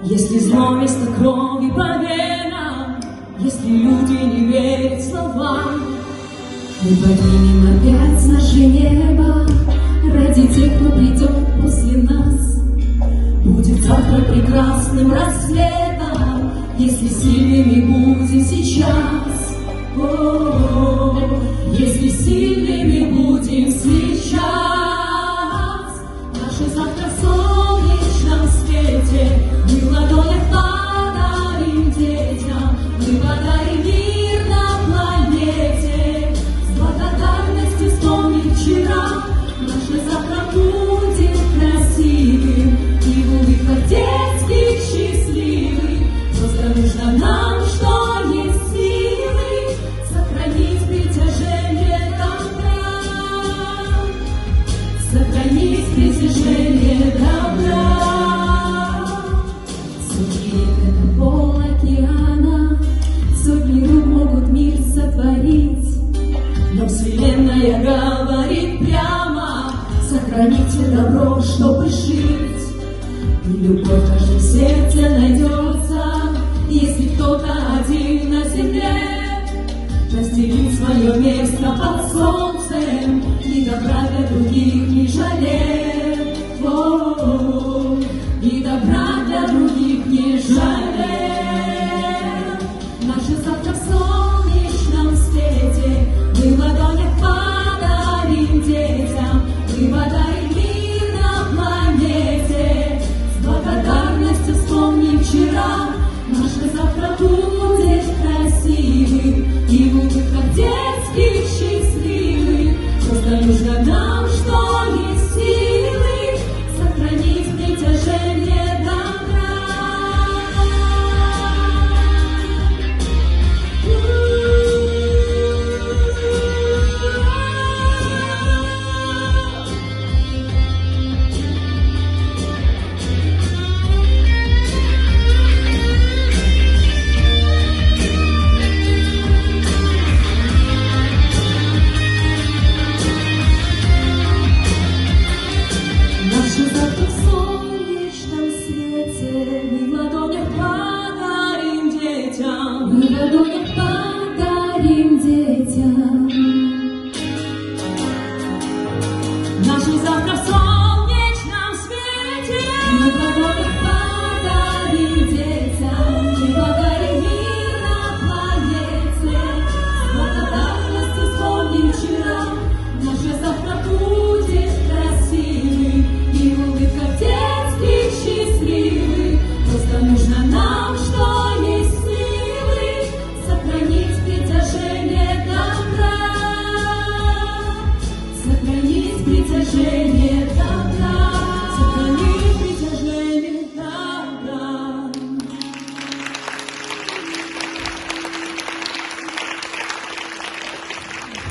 Если зло вместо крови по венам, если люди не верят словам, мы поднимем опять наше небо ради тех, кто придет после нас. Будет завтра прекрасным рассветом, если сильными будем сейчас. Если сильными будем сейчас, наше завтра в солнечном свете мы в ладонях подарим детям, мы подарим мир на планете. С благодарностью вспомним вчера, наше завтра будет красивым и в улыбках детских счастливых. Просто нужно нам, что есть силы, сохранить притяжение добра, сохранить притяжение добра. Сотни рек — это пол океана, сотни рук могут мир сотворить, но Вселенная говорит прямо: сохраните добро, чтобы жить. И любовь в каждом сердце найдется, если кто-то один на земле разделит свое место под солнцем и добра для других не жалеет. И добра для других не жалеет. Наше завтра в солнечном свете мы в ладонях подарим детям, мы подарим мир на планете. С благодарностью вспомним вчера, наше завтра будет красивым и в улыбках детских счастливых. Просто нужно нам, что есть силы, сохранить притяжение добра. Наше завтра в солнечном свете мы в ладонях подарим детям, мы в ладонях подарим детям. Наше завтра